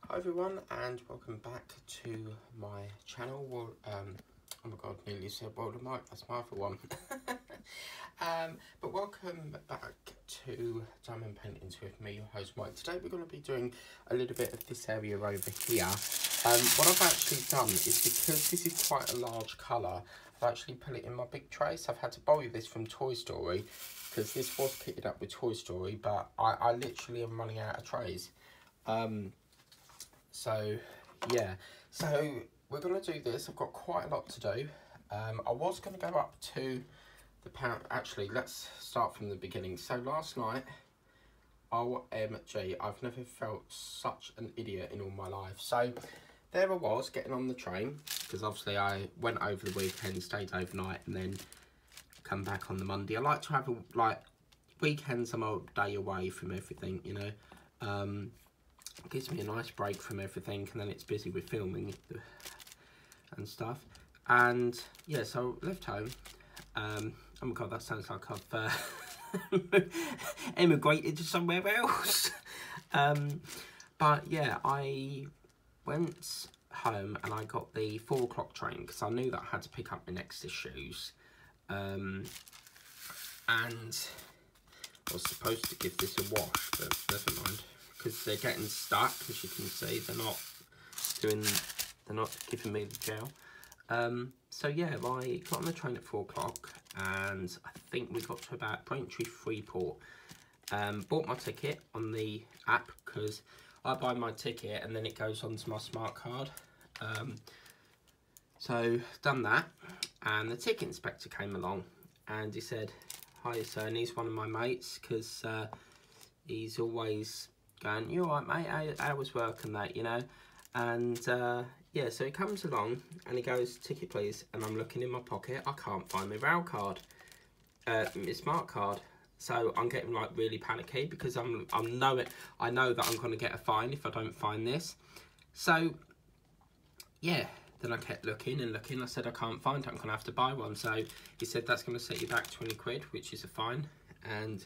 Hi everyone, and welcome back to my channel. Well, oh my god, nearly said World of Mike, that's my other one. But welcome back to Diamond Paintings with me, your host Mike. Today we're going to be doing a little bit of this area over here. What I've actually done is, because this is quite a large colour, I've actually put it in my big tray. So I've had to borrow this from Toy Story, because this was kitted up with Toy Story, but I literally am running out of trays. So yeah, so we're going to do this. I've got quite a lot to do. I was going to go up to the pound. Actually, let's start from the beginning. So last night, OMG, I've never felt such an idiot in all my life. So there I was, getting on the train, because obviously I went over the weekend, stayed overnight, and then come back on the Monday. I like to have weekends. I'm a day away from everything, you know. Gives me a nice break from everything, and then it's busy with filming and stuff. And yeah, so left home. Oh my god, that sounds like I've emigrated to somewhere else. But yeah, I went home and I got the 4 o'clock train, because I knew that I had to pick up my next shoes. And I was supposed to give this a wash, but never mind, because they're getting stuck. As you can see, they're not giving me the gel. So yeah, I got on the train at 4 o'clock, and I think we got to about Braintree Freeport. Bought my ticket on the app, because I buy my ticket and then it goes onto my smart card. So done that, and the ticket inspector came along and he said, "Hi sir," and he's one of my mates, because he's always going, "You alright mate, how was work and that, you know?" And yeah, so he comes along and he goes, "Ticket please," and I'm looking in my pocket, I can't find my rail card, my smart card. So I'm getting like really panicky, because I know that I'm going to get a fine if I don't find this. So yeah, then I kept looking and looking. I said, "I can't find it, I'm going to have to buy one." So he said, "That's going to set you back 20 quid, which is a fine." And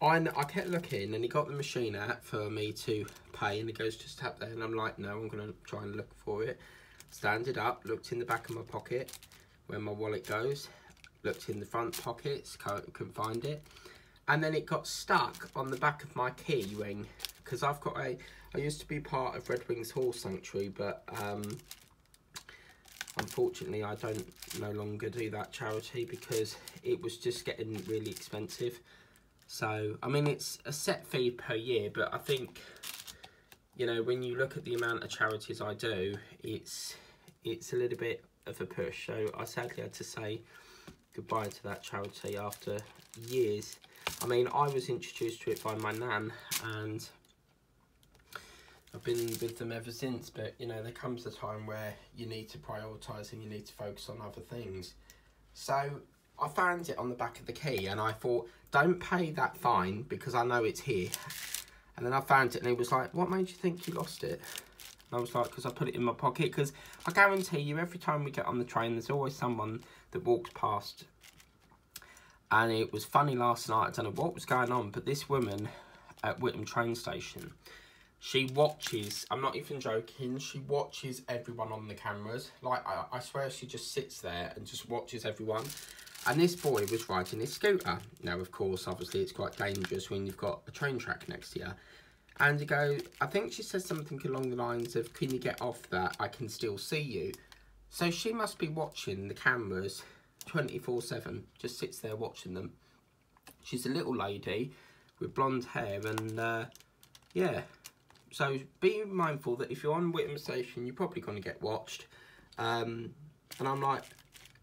I kept looking, and he got the machine out for me to pay, and he goes, "Just tap there," and I'm like, "No, I'm going to try and look for it." Standed up, looked in the back of my pocket where my wallet goes, looked in the front pockets, couldn't find it, and then it got stuck on the back of my key ring, because I used to be part of Red Wings Horse Sanctuary, but unfortunately I don't no longer do that charity, because it was just getting really expensive. So, I mean, it's a set fee per year, but I think, you know, when you look at the amount of charities I do, it's a little bit of a push. So I sadly had to say goodbye to that charity after years. I mean, I was introduced to it by my nan, and I've been with them ever since. But, you know, there comes a time where you need to prioritise and you need to focus on other things. So I found it on the back of the key, and I thought, don't pay that fine because I know it's here. And then I found it, and he was like, "What made you think you lost it?" And I was like, "Because I put it in my pocket." Because I guarantee you, every time we get on the train, there's always someone that walks past. And it was funny last night, I don't know what was going on, but this woman at Whittam train station, she watches, I'm not even joking, she watches everyone on the cameras. Like, I swear she just sits there and just watches everyone. And this boy was riding his scooter. Now, of course, obviously, it's quite dangerous when you've got a train track next to you. And he goes, I think she said something along the lines of, "Can you get off that? I can still see you." So she must be watching the cameras 24/7, just sits there watching them. She's a little lady with blonde hair, and yeah. So be mindful that if you're on Whittam Station, you're probably going to get watched. And I'm like,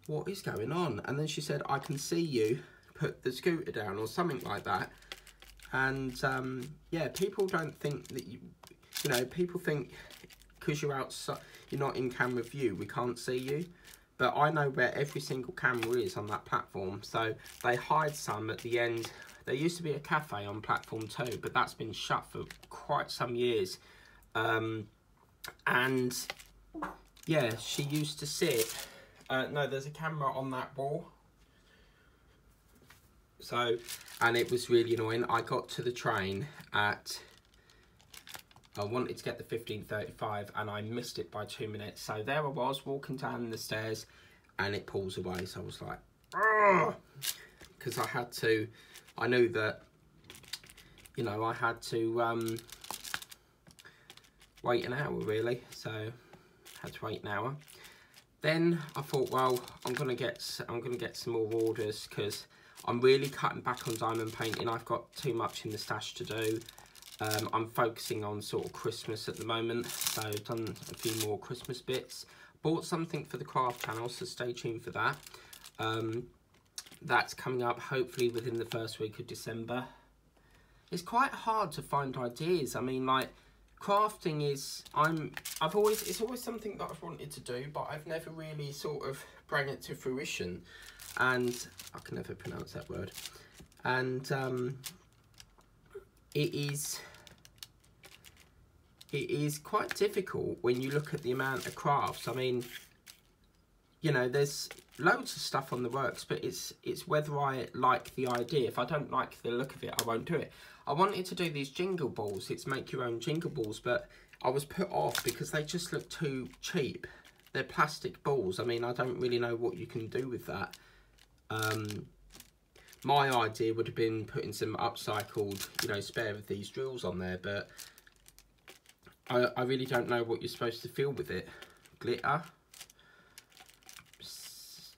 what is going on? And then she said, "I can see you, put the scooter down," or something like that. And yeah, people don't think that you know, people think because you're outside, you're not in camera view, we can't see you. But I know where every single camera is on that platform. So they hide some at the end. There used to be a cafe on platform 2, but that's been shut for quite some years. And yeah, she used to sit. No, there's a camera on that wall. So, and it was really annoying. I got to the train at I wanted to get the 1535 and I missed it by 2 minutes. So there I was walking down the stairs and it pulls away. So I was like, because I knew that, you know, I had to wait an hour really. So I had to wait an hour. Then I thought, well, I'm gonna get some more orders because I'm really cutting back on diamond painting. I've got too much in the stash to do. I'm focusing on sort of Christmas at the moment, so I've done a few more Christmas bits. Bought something for the craft channel, so stay tuned for that. That's coming up hopefully within the first week of December. It's quite hard to find ideas. I mean, like, crafting is, it's always something that I've wanted to do, but I've never really sort of brought it to fruition. And I can never pronounce that word. And it is quite difficult when you look at the amount of crafts. I mean, you know, there's loads of stuff on the works, but it's whether I like the idea. If I don't like the look of it, I won't do it. I wanted to do these jingle balls. It's make your own jingle balls, but I was put off because they just look too cheap. They're plastic balls. I mean, I don't really know what you can do with that. My idea would have been putting some upcycled, you know, spare of these drills on there, but I really don't know what you're supposed to feel with it. Glitter,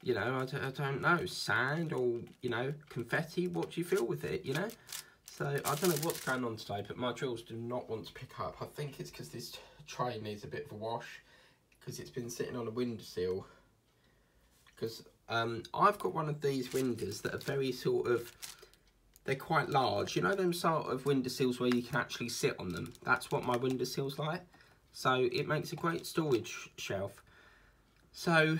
you know, I don't know, sand or, you know, confetti. What do you feel with it, you know? So I don't know what's going on today, but my drills do not want to pick up. I think it's because this tray needs a bit of a wash because it's been sitting on a windowsill. Because I've got one of these windows that are very sort of, they're quite large. You know them sort of windowsills where you can actually sit on them? That's what my windowsill's like. So it makes a great storage shelf. So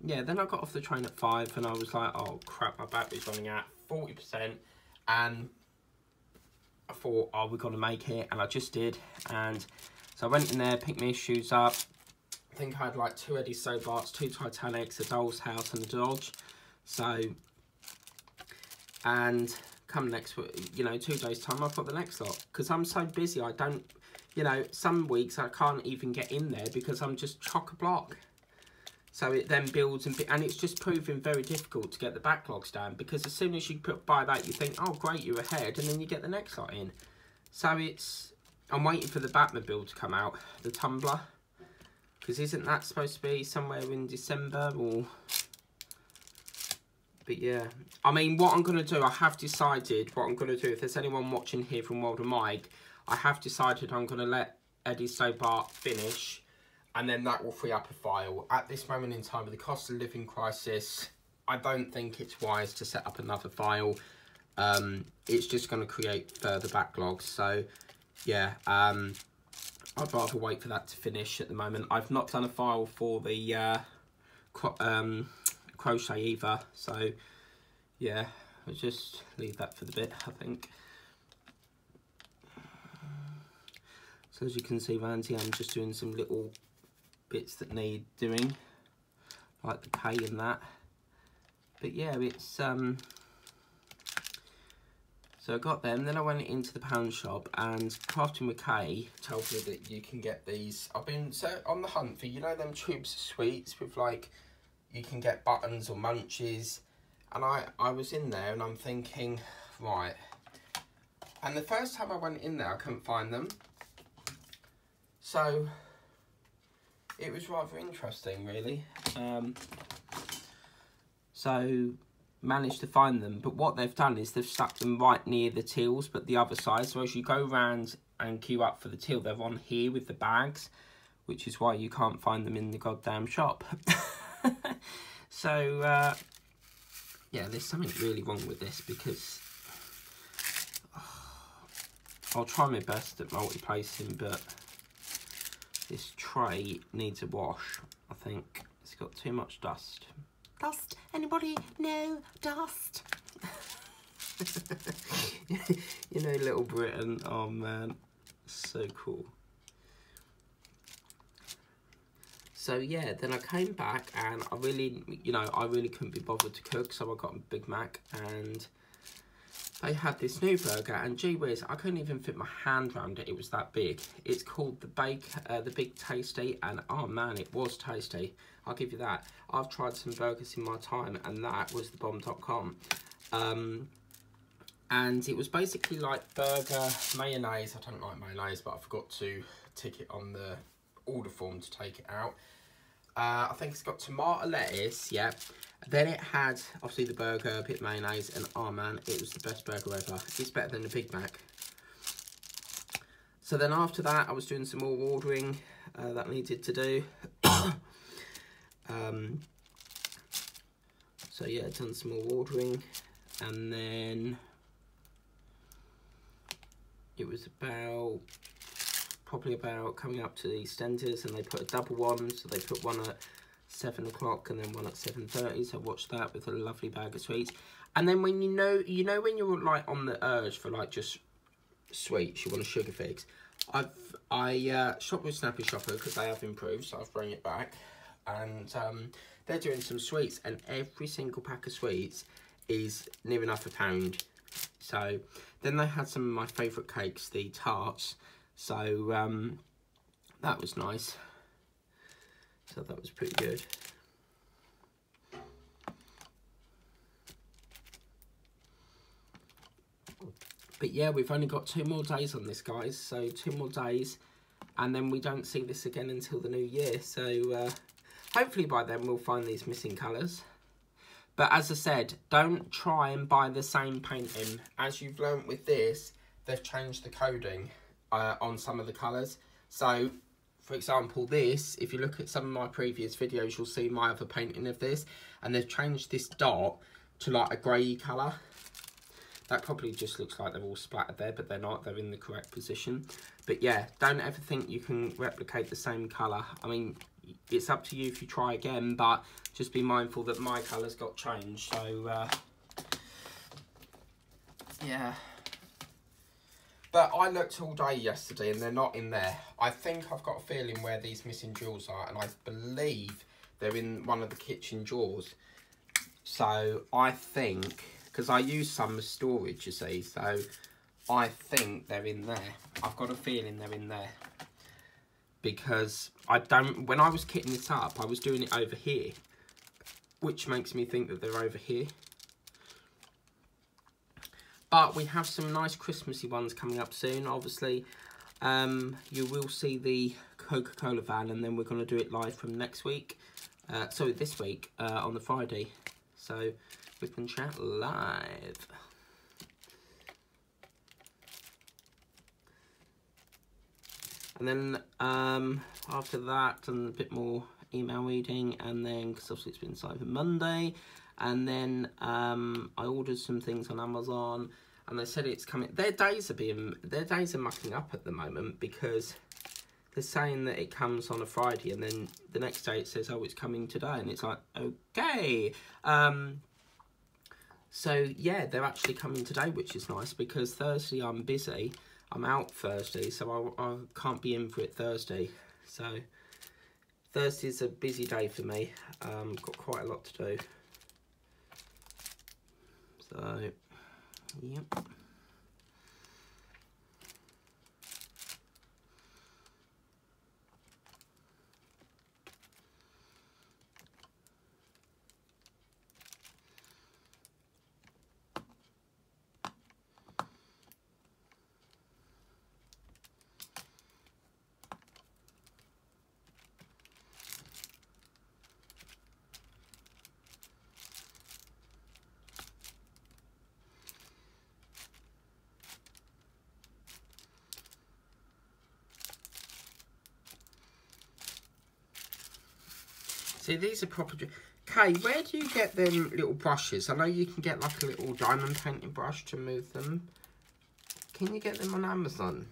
yeah, then I got off the train at 5 and I was like, oh crap, my battery's running out, 40%. And I thought, oh, we're going to make it. And I just did. And so I went in there, picked my shoes up. I think I had like 2 Eddie Stobarts, 2 Titanics, a Doll's House and a Dodge. So, and come next, you know, 2 days time, I've got the next lot. Because I'm so busy, I don't, you know, some weeks I can't even get in there because I'm just chock-a-block. So it then builds and it's just proving very difficult to get the backlogs down because as soon as you buy that, you think, oh great, you're ahead, and then you get the next lot in. So it's, I'm waiting for the Batmobile to come out, the Tumbler. Because isn't that supposed to be somewhere in December or... But yeah, I mean, what I'm going to do, I have decided what I'm going to do. If there's anyone watching here from World of Mike, I have decided I'm going to let Eddie Stobart finish, and then that will free up a file. At this moment in time, with the cost of living crisis, I don't think it's wise to set up another file. It's just going to create further backlogs. So yeah, I'd rather wait for that to finish at the moment. I've not done a file for the crochet either, so yeah, I'll just leave that for the bit, I think. So as you can see, Randy, I'm just doing some little bits that need doing, like the K and that. But yeah, it's so I got them, then I went into the pound shop, and Crafting with Kay told me that you can get these. I've been on the hunt for, you know, them tubes of sweets with, like, you can get buttons or munchies. And I was in there and I'm thinking, right. And the first time I went in there, I couldn't find them. So it was rather interesting, really. So managed to find them, but what they've done is they've stuck them right near the tills, but the other side. So as you go round and queue up for the till, they're on here with the bags, which is why you can't find them in the goddamn shop. So yeah, there's something really wrong with this because I'll try my best at multi-placing, but this tray needs a wash. I think it's got too much dust. Dust? Anybody? No, dust. You know, Little Britain. Oh man, so cool. So yeah, then I came back and I really, you know, I really couldn't be bothered to cook, so I got a Big Mac and they had this new burger, and gee whiz, I couldn't even fit my hand around it. It was that big. It's called the Big Tasty, and oh man, it was tasty. I'll give you that. I've tried some burgers in my time, and that was the bomb.com. And it was basically like burger mayonnaise. I don't like mayonnaise, but I forgot to tick it on the order form to take it out. I think it's got tomato, lettuce, yeah. Then it had, obviously, the burger, a bit of mayonnaise, and oh man, it was the best burger ever. It's better than the Big Mac. So then after that, I was doing some more ordering that I needed to do. So yeah, done some more ordering, and then it was probably about coming up to the EastEnders, and they put a double one, so they put one at 7 o'clock and then one at 7:30, so I watched that with a lovely bag of sweets. And then when you know when you're like on the urge for like just sweets, you want a sugar fix, I shopped with Snappy Shopper because they have improved, so I've bring it back, and they're doing some sweets, and every single pack of sweets is near enough £1. So then they had some of my favourite cakes, the tarts, so that was nice. So that was pretty good. But yeah, we've only got 2 more days on this, guys. So 2 more days, and then we don't see this again until the new year. So hopefully by then we'll find these missing colours. But as I said, don't try and buy the same painting. As you've learnt with this, they've changed the coding on some of the colours. So, for example, this, if you look at some of my previous videos, you'll see my other painting of this. And they've changed this dot to like a grey colour. That probably just looks like they're all splattered there, but they're not. They're in the correct position. But yeah, don't ever think you can replicate the same colour. I mean, it's up to you if you try again, but just be mindful that my colours got changed. So, yeah. But I looked all day yesterday and they're not in there. I think I've got a feeling where these missing jewels are, and I believe they're in one of the kitchen drawers. So I think, because I use some as storage, you see, so I think they're in there. I've got a feeling they're in there. Because when I was kitting this up, I was doing it over here, which makes me think that they're over here. But we have some nice Christmassy ones coming up soon. Obviously, you will see the Coca-Cola van, and then we're going to do it live from next week. Sorry, this week, on the Friday. So, we can chat live. And then, after that, done a bit more email reading, and then, because obviously it's been Cyber Monday, and then I ordered some things on Amazon, and they said it's coming. Their days are mucking up at the moment, because they're saying that it comes on a Friday, and then the next day it says, oh, it's coming today, and it's like, okay. So yeah, they're actually coming today, which is nice, because Thursday I'm busy. I'm out Thursday, so I can't be in for it Thursday. So Thursday's a busy day for me. Got quite a lot to do. So, yep. See, these are proper... Kay, where do you get them little brushes? I know you can get like a little diamond painting brush to move them. Can you get them on Amazon?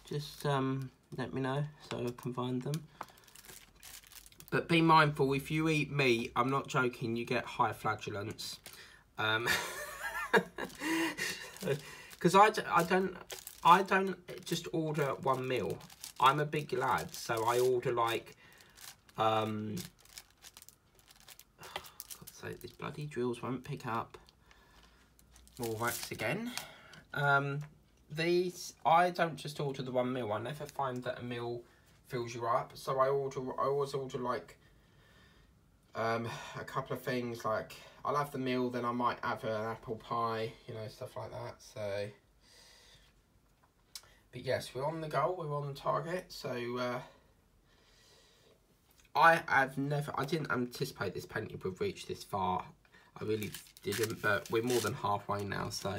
Just let me know so I can find them. But be mindful, if you eat meat, I'm not joking, you get high flatulence. Because I don't just order one meal. I'm a big lad, so I order like, God's sake, these bloody drills won't pick up. more wax again. These, I don't just order the 1 mil. I never find that a mil fills you up, so I always order like a couple of things. Like I'll have the mil, then I might have an apple pie, you know, stuff like that. So, but yes, we're on the goal, we're on the target. So I didn't anticipate this painting would reach this far. I really didn't, but we're more than halfway now. So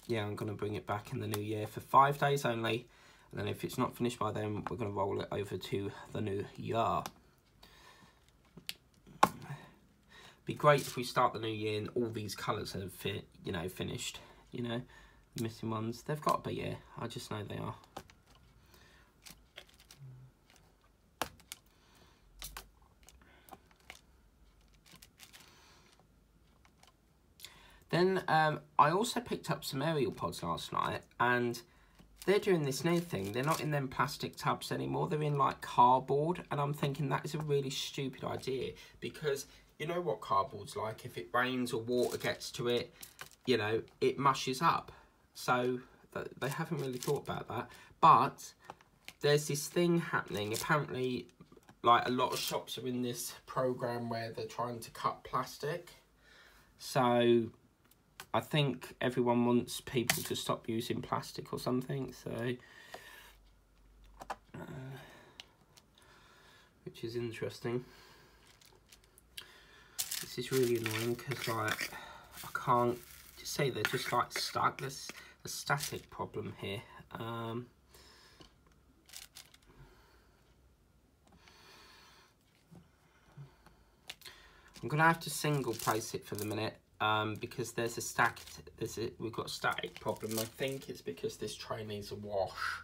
yeah, I'm going to bring it back in the new year for 5 days only. And then if it's not finished by then, we're going to roll it over to the new year. Be great if we start the new year and all these colours have finished. You know, the missing ones, they've got to be here. I just know they are. Then I also picked up some aerial pods last night, and they're doing this new thing. They're not in them plastic tubs anymore. They're in like cardboard, and I'm thinking that is a really stupid idea, because you know what cardboard's like. If it rains or water gets to it, you know, it mushes up. So they haven't really thought about that. But there's this thing happening. Apparently, like a lot of shops are in this program where they're trying to cut plastic. So I think everyone wants people to stop using plastic or something, so which is interesting. This is really annoying because like I can't just say they're just like stuck. There's a static problem here. I'm gonna have to single place it for the minute. Because we've got a static problem. I think it's because this tray needs a wash.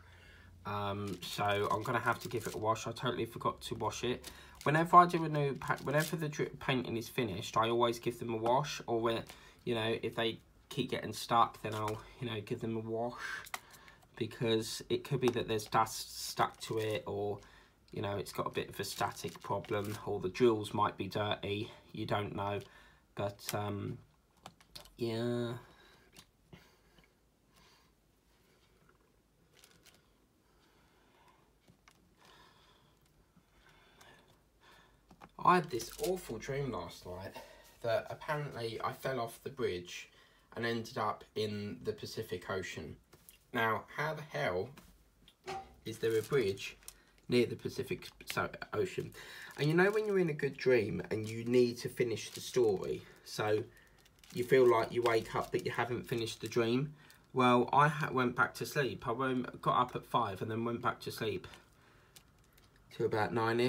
So I'm gonna have to give it a wash. I totally forgot to wash it. Whenever I do whenever the drip painting is finished, I always give them a wash. Or when, you know, if they keep getting stuck, then I'll, you know, give them a wash, because it could be that there's dust stuck to it, or you know, it's got a bit of a static problem, or the drills might be dirty. You don't know, but yeah. I had this awful dream last night that apparently I fell off the bridge and ended up in the Pacific Ocean. Now, how the hell is there a bridge near the Pacific Ocean? And you know when you're in a good dream and you need to finish the story, so you feel like you wake up but you haven't finished the dream? Well, I went back to sleep. I got up at 5 and then went back to sleep till about 9ish.